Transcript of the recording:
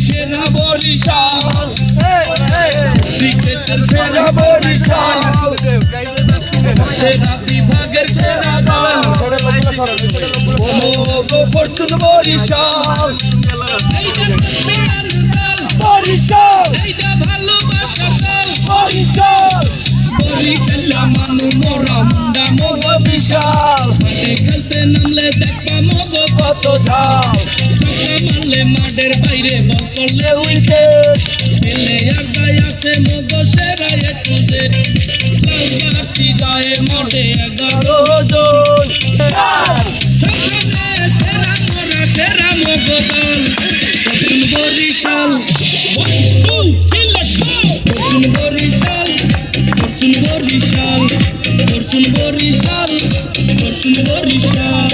সেরা বরিশাল ক্রিকেটের সেরা বরিশাল সেরা বিভাগের সেরা দল ফরচুন বরিশাল বরিশাল বরিশাল বরিশাল মানু মোরা মুন্ডা মগ বিশাল খেলতে নামলে দেখবা মগ কত ঝাল মারলে মাঠের বাইরে বল করলে উইকেট খেলে আর যায় আছে মগ সেরা একটু জেড লালবাসী গায়ে মাঠে 11 জন সকালে সেরা মোরা সেরা মগ দল Fortune Barishal 1 2 3 let's go Fortune Barishal Fortune Barishal Fortune Barishal Fortune Barishal